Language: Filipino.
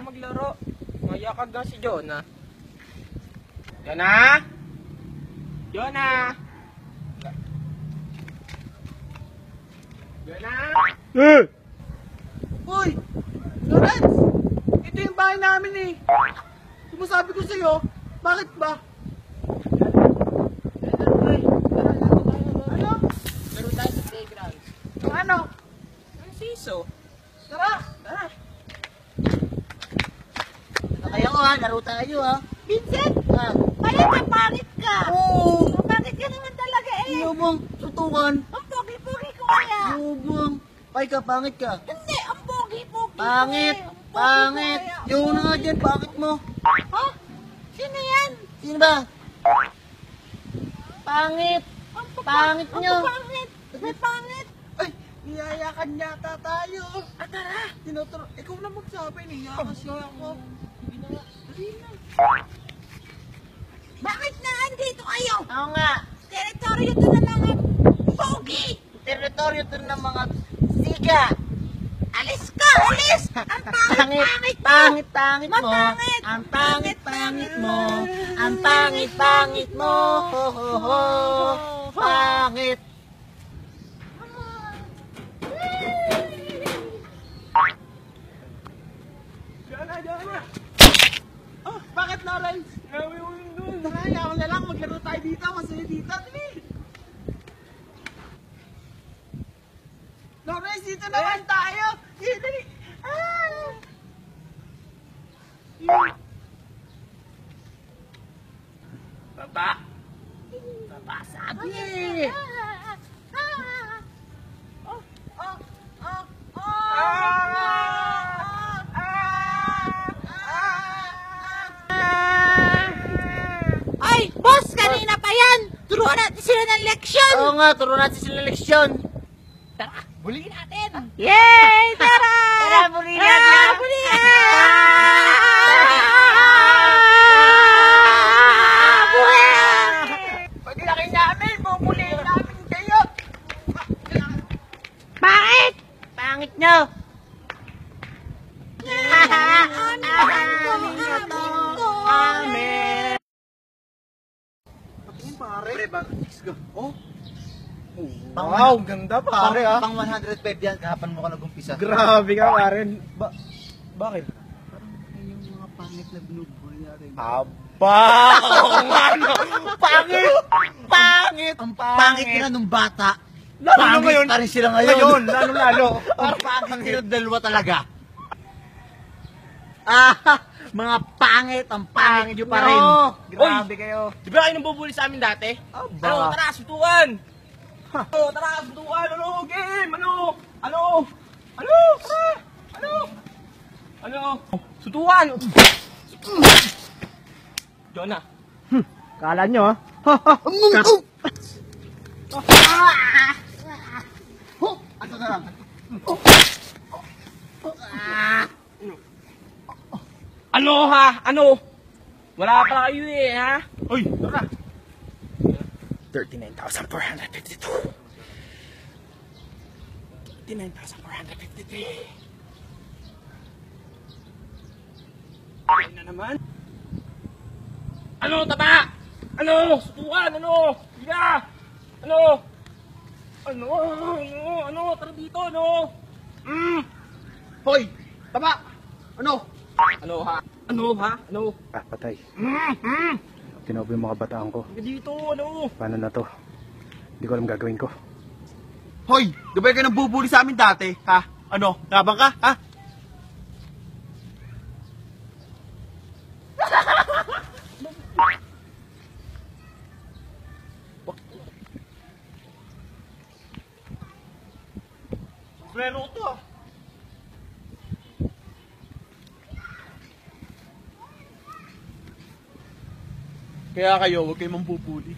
maglaro. Mayakag nga si Jonah. Jonah? Jonah? Jonah? Hoy! Lawrence! Ito yung bahay namin eh. Sumasabi ko sa'yo, bakit ba? Ano? Laro tayo sa playground. Ano? Ang siso. Tara! Tara. Kaya ko ha, laro tayo ha. Vincent! Ah. Kaya ka, pangit ka! Oo! Pangit ka naman talaga eh! Ano bang tutukan? Ang pogi-pogi ko kaya! Ano bang? Ay ka, pangit ka. Hindi, ang pogi-pogi ko Pangit! eh. Ang pogi Pangit! ko kaya. Yung na nga dyan, pangit mo. Ha? Sino yan? Sino ba? Pangit! Pangit nyo! Ang pangit! May pangit! Ay! Niyayakan yata tayo. Tara! Ikaw na magsabi, niyayakan siya ako. Dali na. Bakit na andito kayo? Oo nga. Teritoryo to ng mga pogi! Teritoryo to ng mga siga. Alis ka! Alis! Ang pangit-pangit mo! Pangit-pangit mo. Mapangit! Ang pangit-pangit mo. Ang pangit-pangit mo. Ho, ho, ho. Pangit. Jonah! Oh, bakit Lawrence? Grabe mo yun dun. Tara, yaman na lang. Maglaro tayo dito. Masaya dito. Dali. Lawrence, dito naman tayo. Dali, dali. Ah! Baba. Baba, sabi. Oh, oh, oh, oh! Ay, boss! Kanina pa yan! Turuan natin sila ng leksyon! Oo nga, turo natin sila leksyon. Tara, buliin natin! Yay! Tara! Tara, bulihan na! Paglaki namin, bubulihin namin kayo. Pangit! Pangit nyo! Amen! Patingin pare. Pre, let's go. Oh? Wow, ganda pare ah. Pang 105 yan, kahapan mo ka nag-umpisa. Grabe ka pare. Bakit? Yung mga pangit na binubuhay natin. Aba! Ano? Pangit! Pangit! Ang pangit nila nung bata. Lalo na Pangit ngayon. pa rin sila ngayon. Ngayon, lalo. Ang pangit nila dalawa talaga. Ah, mga pangit, ang pangit nyo pa rin. Grabe kayo. Di ba kayo nang bubuli sa amin dati? Aba. Ano, tara, sutukan! Ano, tara, sutukan! Ano, game! Ano? Tara! Ano? Sutukan! Jonah. Kala nyo, ha? Ano na lang? Ano ha? Ano? Wala pala kayo eh, ha? Uy, tara! 39,452. 39,453. Ayun na naman. Ano, taba? Ano? Sutukan, ano? Higa! Ano? Ano? Tara dito, ano? Hoy! Taba! Ano? Ano ha? Ano? Ah, patay. Mm. Tinobo yung mga bataan ko. Higa dito, ano? Paano na to? Hindi ko alam gagawin ko. Hoy! Di ba kayo nabubuli sa amin dati? Ha? Ano? Labang ka? Ha? Sombrero to ah. Kaya kayo, huwag kayong mambubuli.